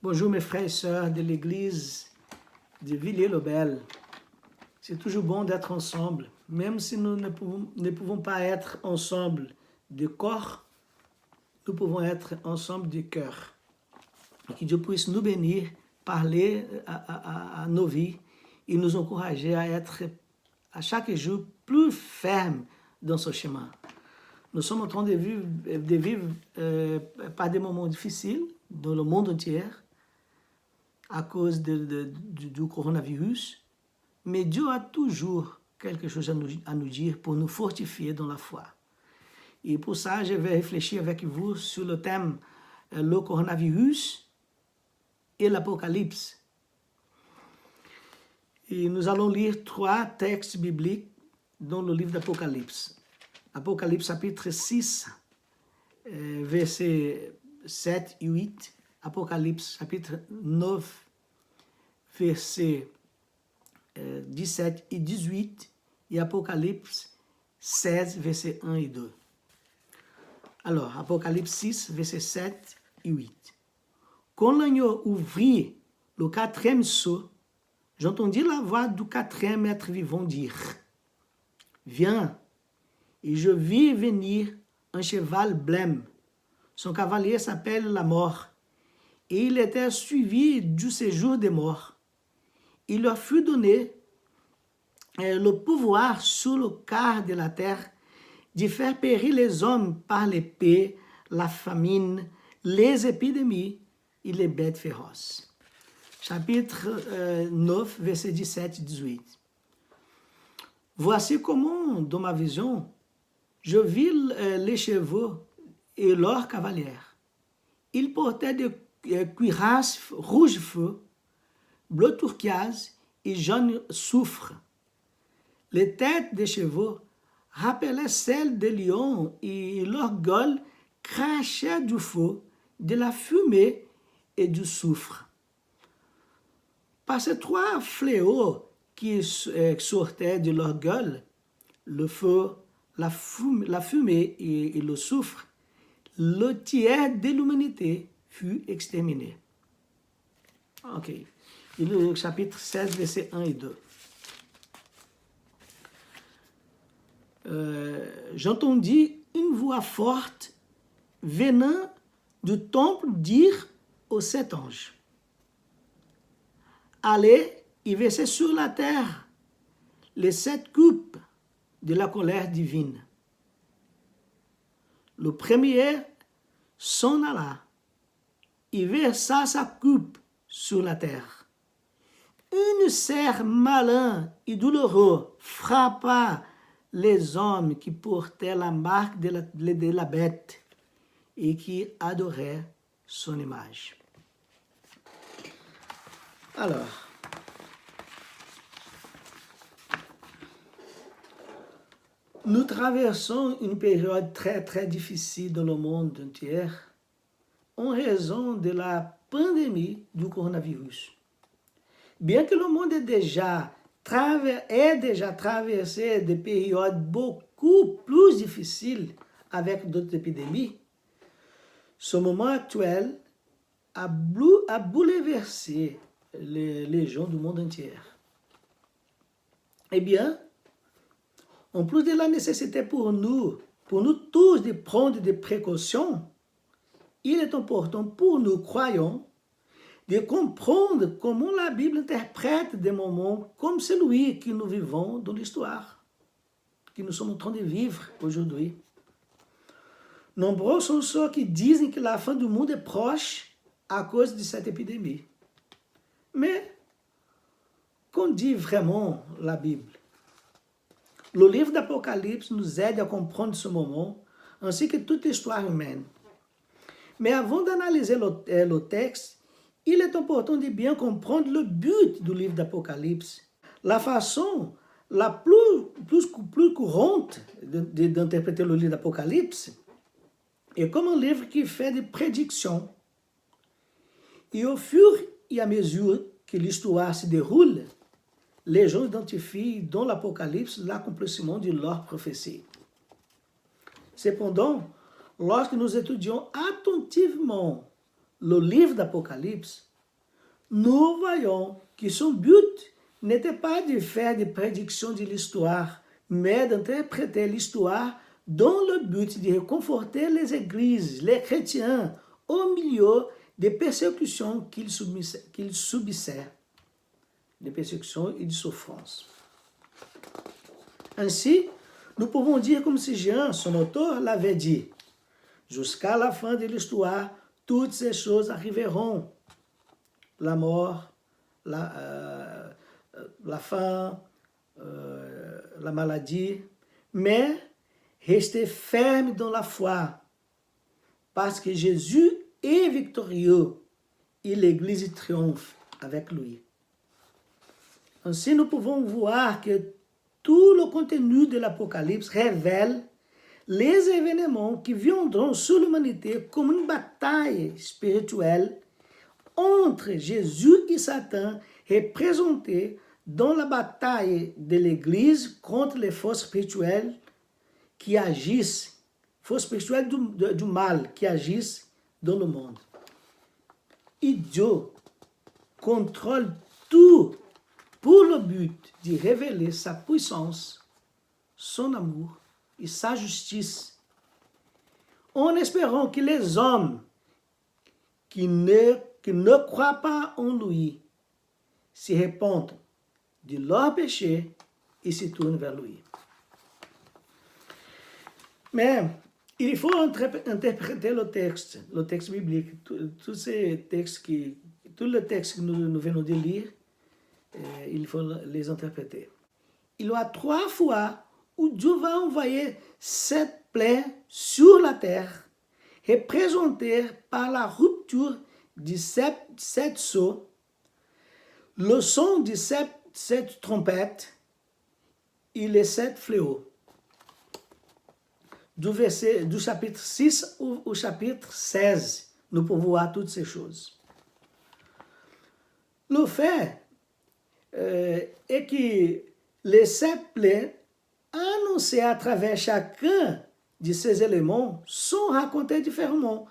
Bonjour mes frères et sœurs de l'église de Villiers-le-Bel. C'est toujours bon d'être ensemble, même si nous ne pouvons pas être ensemble de corps, nous pouvons être ensemble de cœur. Et que Dieu puisse nous bénir, parler à nos vies et nous encourager à être à chaque jour plus fermes dans ce chemin. Nous sommes en train de vivre par des moments difficiles dans le monde entier à cause du coronavirus, mais Dieu a toujours quelque chose à nous dire pour nous fortifier dans la foi. Et pour ça, je vais réfléchir avec vous sur le thème le coronavirus et l'Apocalypse. Et nous allons lire 3 textes bibliques dans le livre d'Apocalypse. Apocalypse chapitre 6, versets 7 et 8. Apocalypse chapitre 9, versets 17 et 18. Et Apocalypse 16, versets 1 et 2. Alors, Apocalypse 6, versets 7 et 8. Quand l'agneau ouvrit le 4e sceau, j'entendis la voix du 4e être vivant dire « Viens !» Et je vis venir un cheval blême. Son cavalier s'appelle la mort. Et il était suivi du séjour des morts. Il leur fut donné le pouvoir sur le quart de la terre de faire périr les hommes par l'épée, la famine, les épidémies et les bêtes féroces. Chapitre 9, versets 17 et 18. Voici comment, dans ma vision, je vis les chevaux et leurs cavalières. Ils portaient des cuirasses rouge feu, bleu turquoise et jaune soufre. Les têtes des chevaux rappelaient celles des lions et leurs gueules crachaient du feu, de la fumée et du soufre. Par ces 3 fléaux qui sortaient de leur gueule, le feu, la fumée et le soufre, le tiers de l'humanité fut exterminé. Ok. Et le chapitre 16, versets 1 et 2. J'entendis une voix forte venant du temple dire aux 7 anges, « Allez et versez sur la terre les 7 coupes de la colère divine. » Le premier s'en alla et versa sa coupe sur la terre. Une serre malin et douloureux frappa les hommes qui portaient la marque de la bête et qui adoraient son image. Alors, nous traversons une période très difficile dans le monde entier en raison de la pandémie du coronavirus. Bien que le monde ait déjà traversé des périodes beaucoup plus difficiles avec d'autres épidémies, ce moment actuel a bouleversé les gens du monde entier. Eh bien, en plus de la nécessité pour nous tous de prendre des précautions, il est important pour nous, croyants, de comprendre comment la Bible interprète des moments comme celui que nous vivons dans l'histoire, que nous sommes en train de vivre aujourd'hui. Nombreux sont ceux qui disent que la fin du monde est proche à cause de cette épidémie. Mais, qu'en dit vraiment la Bible? Le livre d'Apocalypse nous aide à comprendre ce moment, ainsi que toute l'histoire humaine. Mais avant d'analyser le texte, il est important de bien comprendre le but du livre d'Apocalypse. La façon la plus courante d'interpréter le livre d'Apocalypse est comme un livre qui fait des prédictions. Et au fur et à mesure que l'histoire se déroule, les gens identifient dans l'Apocalypse l'accomplissement de leur prophétie. Cependant, lorsque nous étudions attentivement le livre d'Apocalypse, nous voyons que son but n'était pas de faire des prédictions de l'histoire, mais d'interpréter l'histoire dans le but de réconforter les églises, les chrétiens, au milieu des persécutions qu'ils subissaient, des persécutions et de souffrances. Ainsi, nous pouvons dire comme si Jean, son auteur, l'avait dit, jusqu'à la fin de l'histoire, toutes ces choses arriveront. La mort, la faim, la maladie, mais restez ferme dans la foi, parce que Jésus est victorieux et l'Église triomphe avec lui. Ainsi, nous pouvons voir que tout le contenu de l'Apocalypse révèle les événements qui viendront sur l'humanité comme une bataille spirituelle entre Jésus et Satan, représentés dans la bataille de l'Église contre les forces spirituelles qui agissent, forces spirituelles du mal qui agissent dans le monde. Et Dieu contrôle tout pour le but de révéler sa puissance, son amour et sa justice, en espérant que les hommes qui ne croient pas en lui se répandent de leurs péchés et se tournent vers lui. Mais il faut interpréter le texte biblique, tout le texte que nous venons de lire, il faut les interpréter. Il y a 3 fois où Dieu va envoyer cette plaie sur la terre, représentée par la rupture de 7 sceaux, le son de 7 trompettes et les 7 fléaux. Du chapitre 6 au chapitre 16, nous pouvons voir toutes ces choses. Le fait est que les 7 plaies annoncées à travers chacun de ces éléments sont racontées différemment.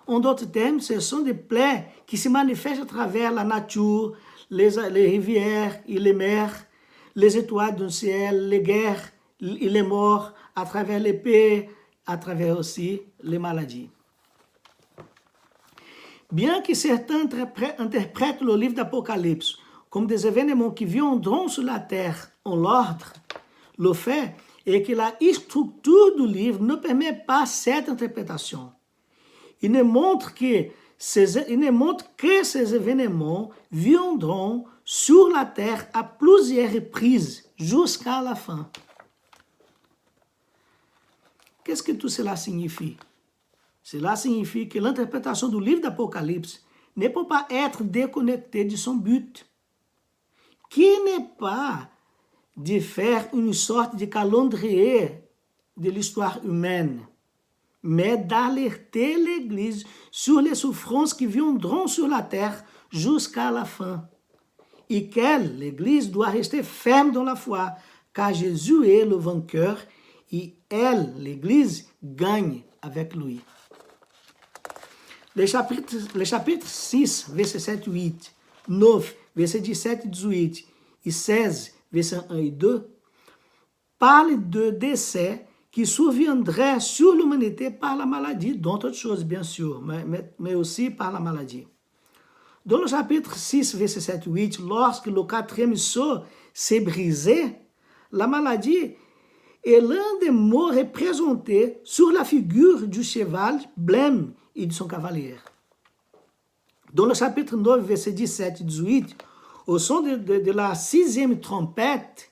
En d'autres termes, ce sont des plaies qui se manifestent à travers la nature, les rivières et les mers, les étoiles du ciel, les guerres et les morts, à travers l'épée, à travers aussi les maladies. Bien que certains interprètent le livre d'Apocalypse comme des événements qui viendront sur la terre en l'ordre, le fait est que la structure du livre ne permet pas cette interprétation. Il ne montre que ces événements viendront sur la terre à plusieurs reprises jusqu'à la fin. Qu'est-ce que tout cela signifie? Cela signifie que l'interprétation du livre d'Apocalypse ne peut pas être déconnectée de son but, qui n'est pas de faire une sorte de calendrier de l'histoire humaine, mais d'alerter l'Église sur les souffrances qui viendront sur la terre jusqu'à la fin, et qu'elle, l'Église, doit rester ferme dans la foi, car Jésus est le vainqueur, et elle, l'Église, gagne avec lui. Le chapitre 6, verset 7 et 8, 9, verset 17 et 18, et 16, verset 1 et 2, parlent de décès qui surviendraient sur l'humanité par la maladie, dont autre chose, bien sûr, mais aussi par la maladie. Dans le chapitre 6, verset 7 et 8, lorsque le 4e sceau s'est brisé, la maladie est l'un des mots représentés sur la figure du cheval blême et de son cavalier. Dans le chapitre 9, verset 17 et 18, au son de la 6e trompette,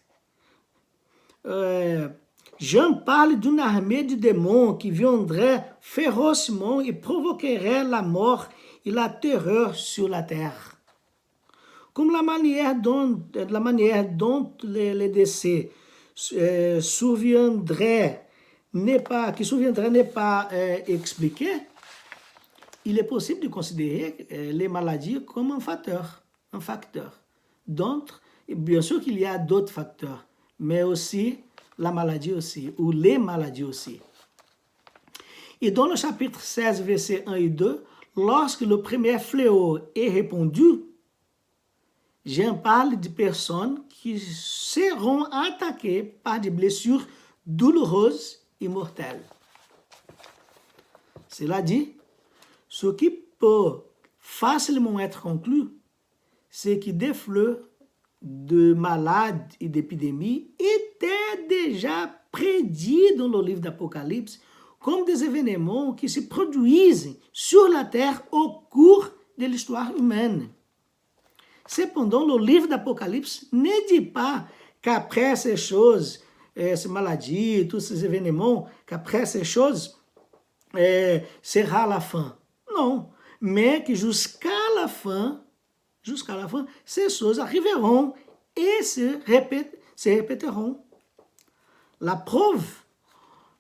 Jean parle d'une armée de démons qui viendrait férocement et provoquerait la mort et la terreur sur la terre. Comme la manière dont les décès surviendraient n'est pas expliqué, il est possible de considérer les maladies comme un facteur. Bien sûr qu'il y a d'autres facteurs, mais aussi la maladie aussi, ou les maladies aussi. Et dans le chapitre 16, versets 1 et 2, lorsque le premier fléau est répandu, j'en parle de personnes qui seront attaquées par des blessures douloureuses et mortelles. Cela dit, ce qui peut facilement être conclu, c'est que des flux de malades et d'épidémies étaient déjà prédits dans le livre d'Apocalypse comme des événements qui se produisent sur la terre au cours de l'histoire humaine. Cependant, le livre d'Apocalypse ne dit pas qu'après ces choses, ces maladies, tous ces événements, qu'après ces choses, sera la fin. Non, mais que jusqu'à la fin, ces choses arriveront et se répéteront. La preuve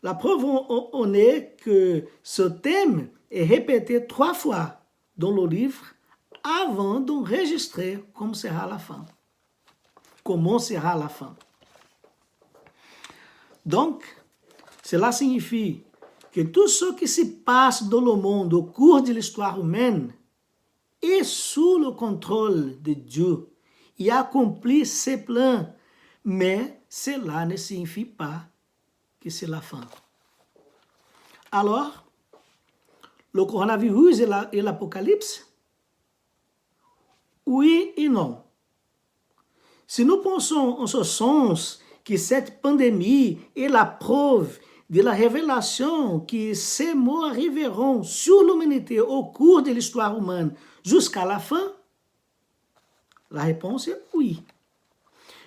en est que ce thème est répété 3 fois dans le livre avant d'enregistrer comment sera la fin. Donc, cela signifie que tout ce qui se passe dans le monde au cours de l'histoire humaine est sous le contrôle de Dieu. Il accomplit ses plans, mais cela ne signifie pas que c'est la fin. Alors, le coronavirus et l'Apocalypse, oui et non. Si nous pensons en ce sens que cette pandémie est la preuve de la révélation que ces mots arriveront sur l'humanité au cours de l'histoire humaine jusqu'à la fin, la réponse est oui.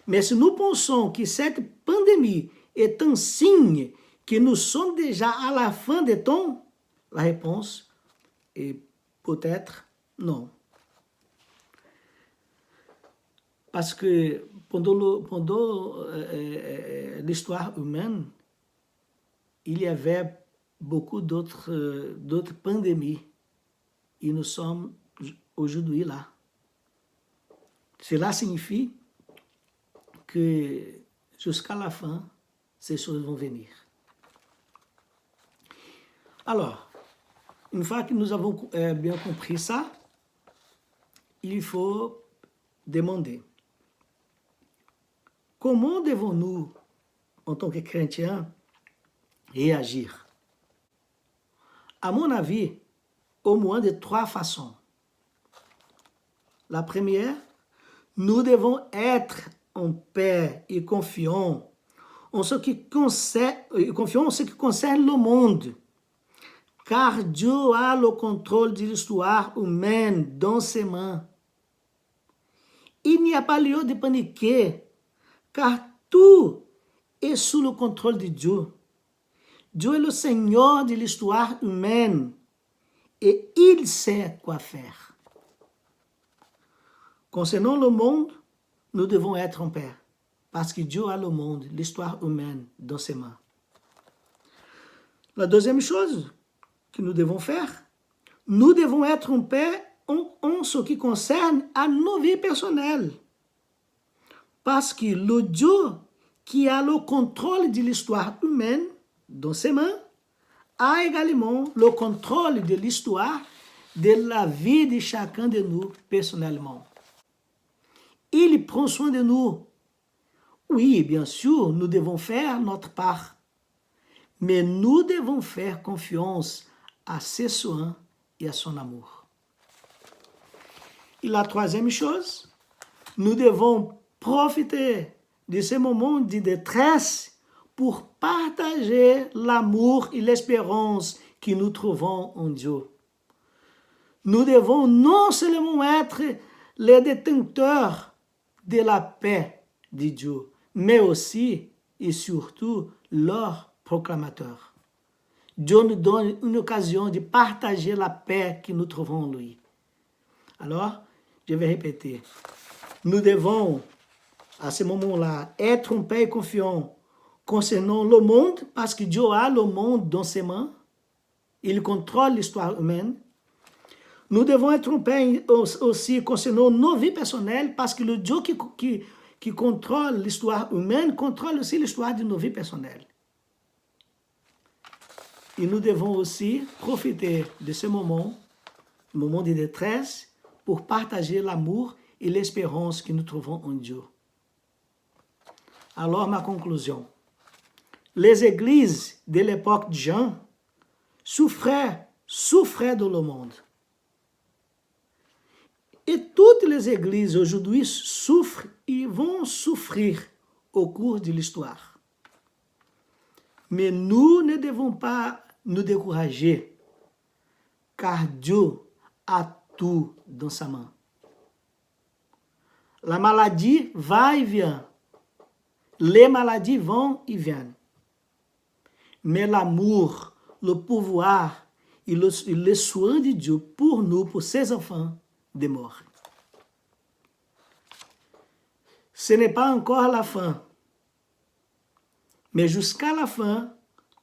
Mais si nous pensons que cette pandémie est un signe que nous sommes déjà à la fin des temps, la réponse est peut-être non. Parce que pendant l'histoire humaine, il y avait beaucoup d'autres pandémies. Et nous sommes aujourd'hui là. Cela signifie que jusqu'à la fin, ces choses vont venir. Alors, une fois que nous avons bien compris ça, il faut demander comment devons-nous, en tant que chrétiens, réagir? À mon avis, au moins de 3 façons. La première, nous devons être en paix et confiants en ce qui concerne le monde, car Dieu a le contrôle de l'histoire humaine dans ses mains. Il n'y a pas lieu de paniquer, car tout est sous le contrôle de Dieu. Dieu est le Seigneur de l'histoire humaine et il sait quoi faire. Concernant le monde, nous devons être en paix parce que Dieu a le monde, l'histoire humaine dans ses mains. La deuxième chose que nous devons faire, nous devons être en paix en ce qui concerne à nos vies personnelles. Parce que le Dieu qui a le contrôle de l'histoire humaine dans ses mains a également le contrôle de l'histoire de la vie de chacun de nous personnellement. Il prend soin de nous. Oui, bien sûr, nous devons faire notre part, mais nous devons faire confiance à ses soins et à son amour. Et la troisième chose, nous devons profiter de ces moments de détresse pour partager l'amour et l'espérance que nous trouvons en Dieu. Nous devons non seulement être les détenteurs de la paix de Dieu, mais aussi et surtout leur proclamateur. Dieu nous donne une occasion de partager la paix que nous trouvons en lui. Alors, je vais répéter. Nous devons, à ce moment-là, être en paix et confiants concernant le monde, parce que Dieu a le monde dans ses mains. Il contrôle l'histoire humaine. Nous devons être en paix aussi concernant nos vies personnelles, parce que le Dieu qui contrôle l'histoire humaine contrôle aussi l'histoire de nos vies personnelles. Et nous devons aussi profiter de ce moment moments de détresse, pour partager l'amour et l'espérance que nous trouvons en Dieu. Alors, ma conclusion. Les églises de l'époque de Jean souffraient dans le monde. Et toutes les églises aujourd'hui souffrent et vont souffrir au cours de l'histoire. Mais nous ne devons pas nous décourager, car Dieu a tout dans sa main. La maladie va et vient. Les maladies vont et viennent. Mais l'amour, le pouvoir et le soin de Dieu pour nous, pour ses enfants, demeure. Ce n'est pas encore la fin. Mais jusqu'à la fin,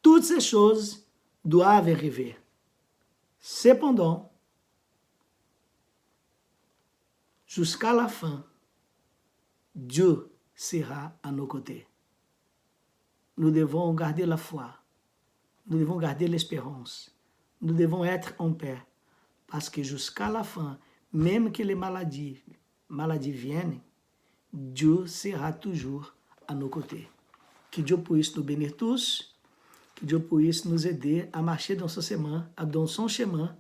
toutes ces choses doivent arriver. Cependant, jusqu'à la fin, Dieu sera à nos côtés. Nous devons garder la foi. Nous devons garder l'espérance. Nous devons être en paix. Parce que jusqu'à la fin, même que les maladies viennent, Dieu sera toujours à nos côtés. Que Dieu puisse nous bénir tous. Que Dieu puisse nous aider à marcher dans son chemin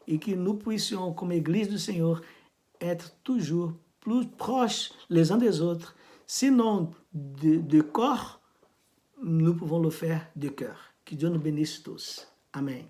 et que nous puissions, comme Église du Seigneur, être toujours plus proches les uns des autres, sinon de corps, nous pouvons le faire de cœur. Que Dieu nous bénisse tous. Amen.